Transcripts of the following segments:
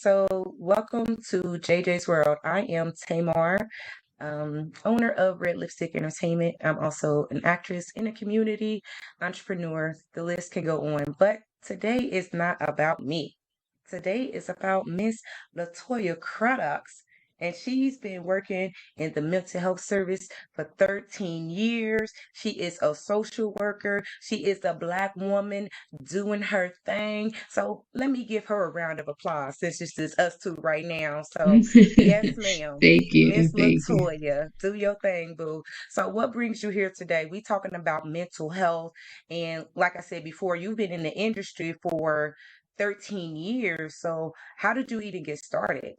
So, welcome to JJ's World. I am Tamar, owner of Red Lipstick Entertainment. I'm also an actress in a community, entrepreneur. The list can go on. But today is not about me. Today is about Miss Latoya Craddox. And she's been working in the mental health service for 13 years. She is a social worker. She is a Black woman doing her thing. So let me give her a round of applause since it's just us two right now. So, yes, ma'am. Thank you. Miss Thank you. Latoya, do your thing, boo. So, what brings you here today? We talking about mental health, and like I said before, you've been in the industry for 13 years. So, how did you even get started?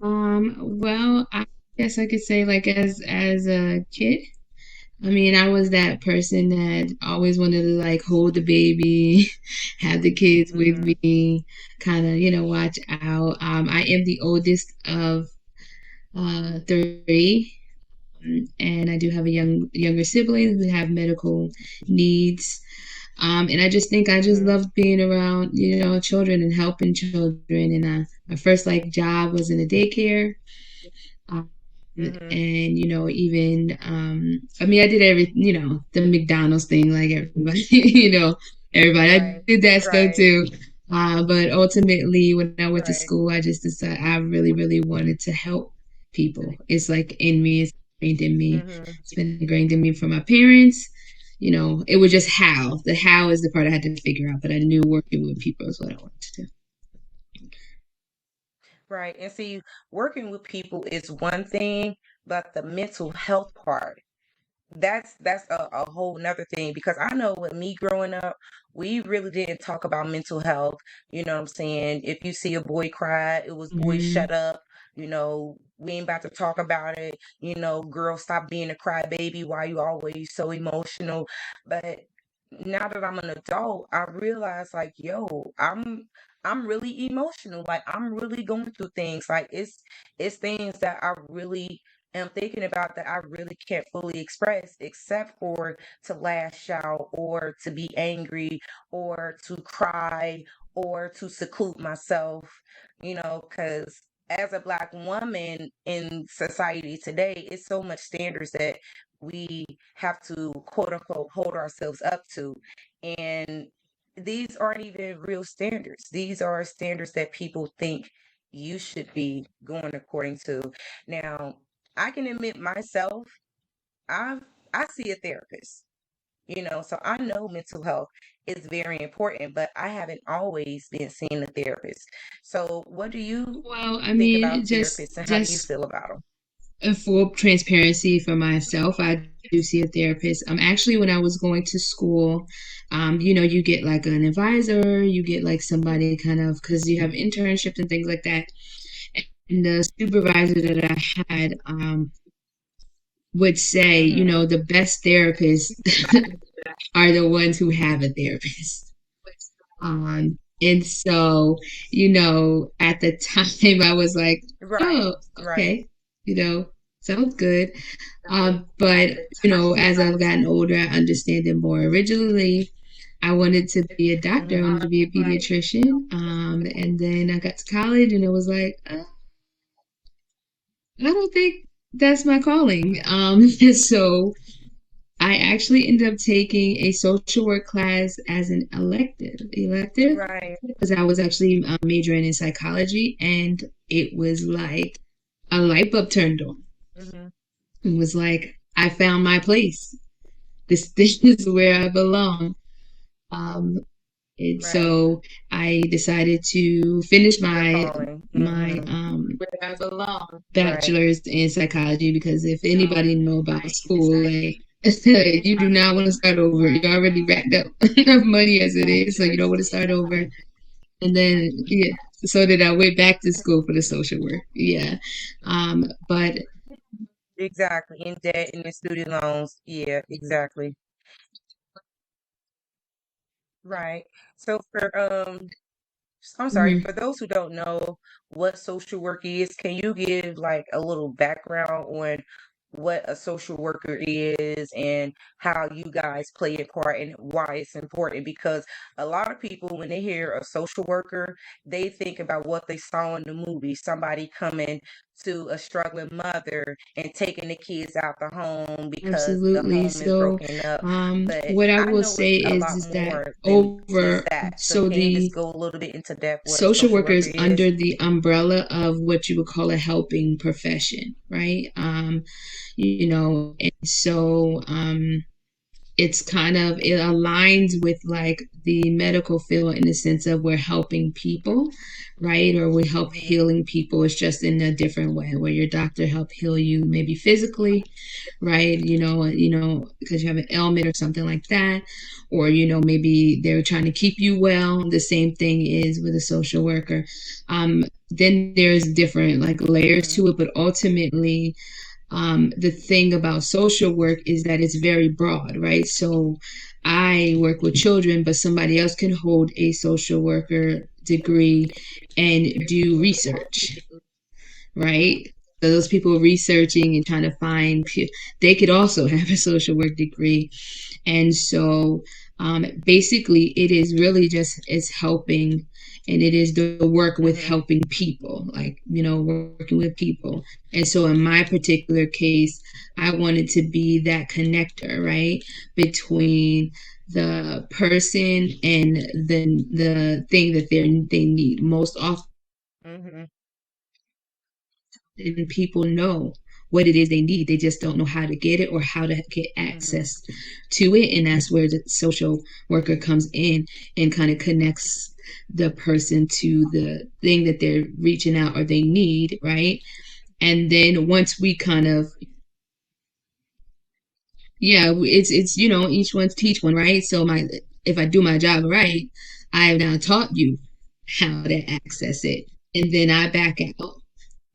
Well, I guess I could say like as a kid, I mean, I was that person that always wanted to like hold the baby, have the kids with Mm-hmm. me, kind of, watch out. I am the oldest of three, and I do have a younger sibling who have medical needs. And I just think I just Mm-hmm. loved being around, children and helping children. And my first like job was in a daycare. Um, Mm-hmm. and even I mean I did the McDonald's thing like everybody everybody I Right. did that stuff Right. too. But ultimately when I went to Right. school I just decided I really wanted to help people. It's like in me, it's ingrained in me. Mm-hmm. It's been ingrained in me from my parents. It was just how. The how is the part I had to figure out, but I knew working with people is what I wanted to do. Right. And see, working with people is one thing, but the mental health part, that's a whole nother thing because I know with me growing up, we really didn't talk about mental health. You know what I'm saying? If you see a boy cry, it was boy Hmm. shut up. We ain't about to talk about it. Girl, stop being a crybaby. Why you always so emotional? But now that I'm an adult, I realize like, yo, I'm really emotional. Like I'm really going through things. Like it's things that I really am thinking about that I really can't fully express except for to lash out or to be angry or to cry or to seclude myself, because as a Black woman in society today, it's so much standards that we have to quote unquote hold ourselves up to. And these aren't even real standards. These are standards that people think you should be going according to. Now, I can admit myself, I've I see a therapist, so I know mental health is very important, but I haven't always been seeing a therapist. So what do you Well, I think mean, about just therapists and how do you just feel about them? full transparency for myself, I do see a therapist. Actually, when I was going to school, you get like an advisor, you get like somebody kind of because you have internships and things like that. And the supervisor that I had would say, Mm-hmm. the best therapists are the ones who have a therapist. And so, at the time I was like, Right, oh, right. okay, you know, sounds good. But, as I've gotten older, I understand it more. Originally, I wanted to be a doctor, I Mm-hmm. wanted to be a pediatrician. And then I got to college and it was like, I don't think that's my calling. So I actually ended up taking a social work class as an elective, Right. because I was actually majoring in psychology, and it was like a light bulb turned on. Mm-hmm. It was like I found my place. This is where I belong. Um, and Right. so I decided to finish Your my calling. my Mm-hmm. Right. bachelor's in psychology, because if anybody know about school, like you do not want to start over. You already racked up enough money as it is, so you don't want to start over. And then yeah, so then I went back to school for the social work. Yeah, but Exactly. In debt and in student loans. Yeah, exactly. Right. So I'm sorry, mhm. for those who don't know what social work is, can you give like a little background on what a social worker is and how you guys play a part and why it's important. Because a lot of people, when they hear a social worker, they think about what they saw in the movie, somebody coming to a struggling mother and taking the kids out the home because the Absolutely. home is So, broken up. But what I I will know say it's a lot is that more than just over, that. So so can you just the go a little bit into depth what a social social worker worker is is? under the umbrella of what you would call a helping profession, right? And so, it's kind of, it aligns with like the medical field in the sense of we're helping people, right? Or we help Hmm. healing people. It's just in a different way where your doctor help heal you maybe physically, right? Because you have an ailment or something like that, or maybe they're trying to keep you well. The same thing is with a social worker. Then there's different like layers Hmm. to it, but ultimately, the thing about social work is that it's very broad, right? So I work with children, but somebody else can hold a social worker degree and do research, right? So those people researching and trying to find, they could also have a social work degree. And so basically, it is really just is helping, and it is the work with Hmm. helping people, like, working with people. And so in my particular case, I wanted to be that connector, right, between the person and the thing that they need. Most often, Hmm. people know what it is they need. They just don't know how to get it or how to get Hmm. access to it. And that's where the social worker comes in and kind of connects the person to the thing that they're reaching out or they need, right? And then once we kind of, yeah, it's each one's teach one, right? So my if I do my job right, I have now taught you how to access it, and then I back out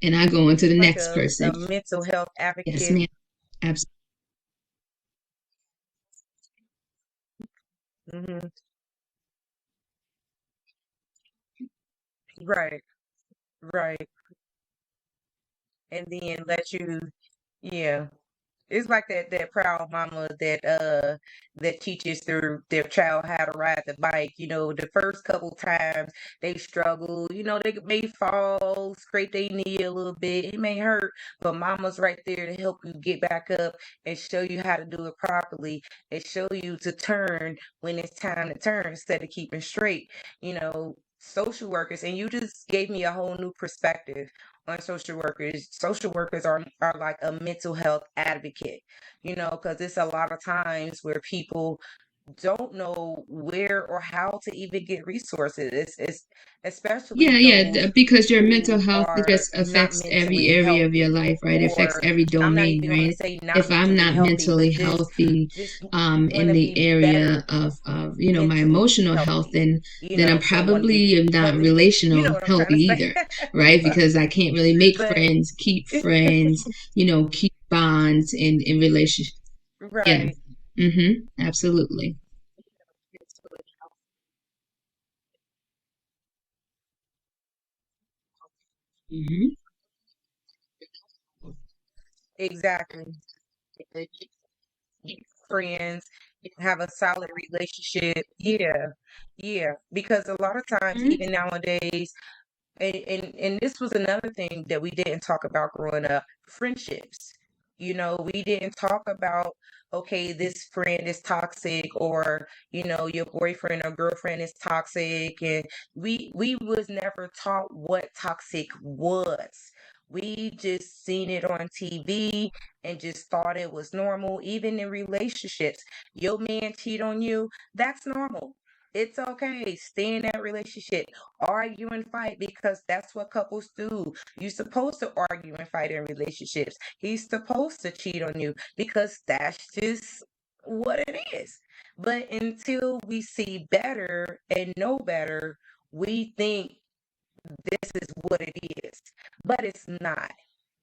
and I go into the Like next a person. mental health Yes, advocate. ma'am. Absolutely. Hmm. Right, right. And then let you, yeah. It's like that proud mama that teaches their child how to ride the bike. The first couple times they struggle, they may fall, scrape their knee a little bit. It may hurt, but mama's right there to help you get back up and show you how to do it properly and show you to turn when it's time to turn instead of keeping straight. Social workers, and you just gave me a whole new perspective on social workers. Social workers are like a mental health advocate, because it's a lot of times where people don't know where or how to even get resources. It's especially Yeah, yeah, those because your mental who health, it are just not affects every mentally area of your healthy, life, right? It affects or every I'm not domain, even going to right? say not If I'm mentally not healthy, but mentally just healthy, just in want to the be area better of my mentally emotional health, healthy, then I'm so want to be probably am not healthy. You know relational what I'm trying healthy to say. either, right? Because I can't really make But friends, keep friends, keep bonds in relationship. Yeah. right. Absolutely. hmm Exactly. Friends, have a solid relationship. Yeah. Yeah. Because a lot of times, even nowadays, and this was another thing that we didn't talk about growing up, friendships. We didn't talk about, okay, this friend is toxic, or, your boyfriend or girlfriend is toxic. And we was never taught what toxic was. We just seen it on TV and just thought it was normal. Even in relationships, your man cheat on you, that's normal. It's okay. Stay in that relationship. Argue and fight, because that's what couples do. You're supposed to argue and fight in relationships. He's supposed to cheat on you because that's just what it is. But until we see better and know better, we think this is what it is. But it's not.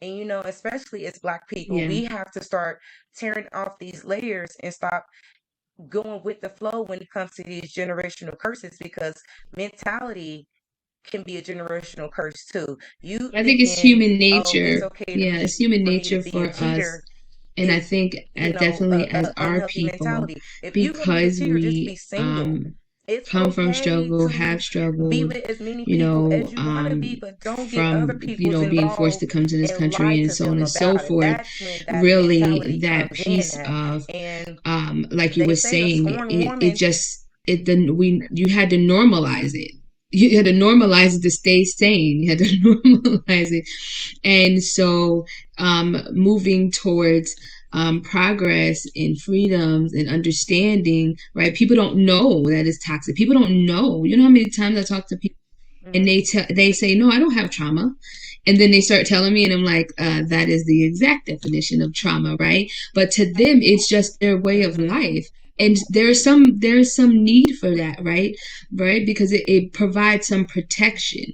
And especially as Black people, Yeah. we have to start tearing off these layers and stop going with the flow when it comes to these generational curses, because mentality can be a generational curse too. You I think it's thinking, human oh, it's nature. okay to Yeah, me it's human for me to nature be a for cheater. us. And I is, think definitely as a our unhealthy people, mentality. If you want to be because secure, just be we single. It's come from okay struggle, to have be struggled, with as many you people know, as you want to be, but don't get from, other people's being forced involved to come to this and lie country and to so on them and so about it. forth. That's when that Really, mentality that comes in piece at. of, And like you they were say a saying, sworn woman. you had to normalize it. You had to normalize it to stay sane. You had to normalize it. And so, moving towards progress and freedoms and understanding, right? People don't know that it's toxic. People don't know. You know how many times I talk to people and Mhm. they say, "No, I don't have trauma," and then they start telling me, and I'm like, "That is the exact definition of trauma, right?" But to them, it's just their way of Mhm. life, and there's some need for that, right, because it provides some protection,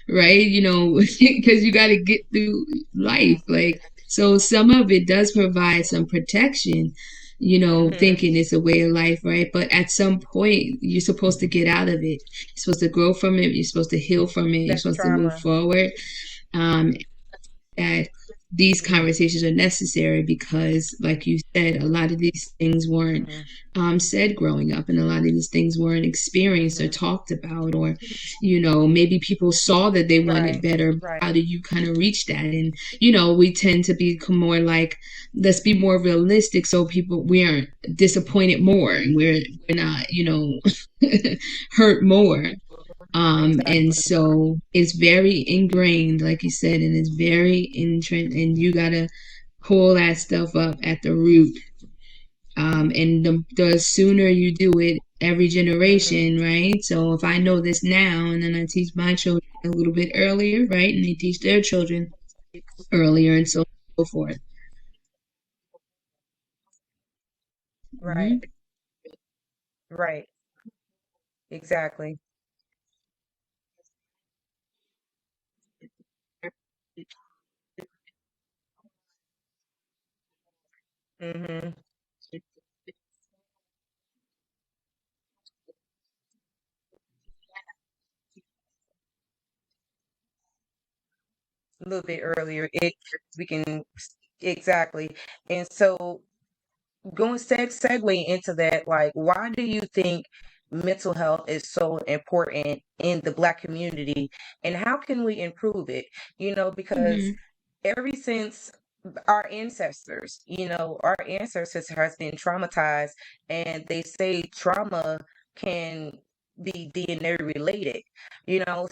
right, because you got to get through life, like, so some of it does provide some protection, Mhm. thinking it's a way of life, right? But at some point, you're supposed to get out of it. You're supposed to grow from it. You're supposed to heal from it. You're That's supposed to move trauma. forward. Um, that these Mhm. conversations are necessary because, like you said, a lot of these things weren't Mhm. said growing up, and a lot of these things weren't experienced or Mhm. talked about, or maybe people saw that they wanted Right. better. Right. How do you kind of reach that? And we tend to become more like, let's be more realistic, so people we aren't disappointed more, and we're not hurt more. And Exactly. so it's very ingrained, like you said, and it's very entrenched, and you gotta pull that stuff up at the root. And the sooner you do it, every Mhm. generation, right? So if I know this now, and then I teach my children a little bit earlier, right, and they teach their children earlier, and so on and so forth. Right. Hmm. Right. Exactly. Mhm. A little bit earlier. It we can exactly. And so going segue into that, like, why do you think mental health is so important in the Black community, and how can we improve it? Because Hmm. ever since our ancestors has been traumatized, and they say trauma can be DNA related.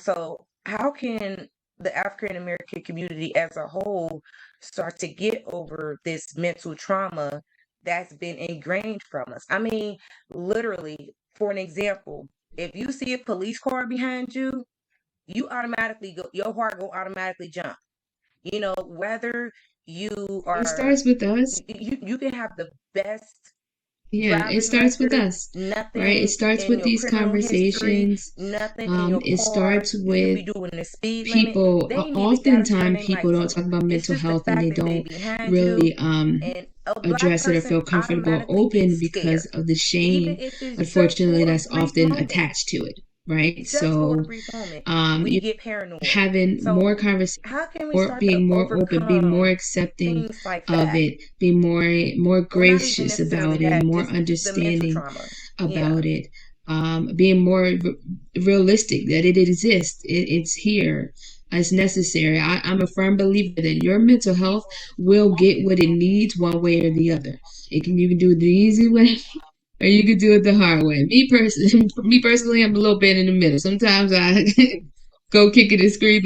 So how can the African American community as a whole start to get over this mental trauma that's been ingrained from us? I mean, literally, for an example, if you see a police car behind you, you automatically go, your heart go automatically jump. Whether you It are, starts with us. you can have the best Yeah, it driving starts with record, us, right? It nothing starts in with your these criminal history, conversations. nothing in your It car. starts You could with be doing the speed limit. people. They ain't even gotta turn Oftentimes, their people lights don't on. talk about It's mental just the health, and they fact that they don't behind you, really and a Black address it or person feel comfortable automatically open gets because scared, of the even shame, if it's just unfortunately, for a that's brief often moment. attached to it, right? Just for a So, brief moment, um, we you get paranoid. having more So conversation, how can we or start to being more open, being more overcome accepting things like of that? it, being more Or not even gracious necessarily about it, that, more just the mental understanding trauma. Yeah. about it, being more realistic that it exists, it's here, it's necessary. I'm a firm believer that your mental health will get what it needs one way or the other. You can do it the easy way, or you can do it the hard way. Me personally, I'm a little bit in the middle. Sometimes I go kick it and scream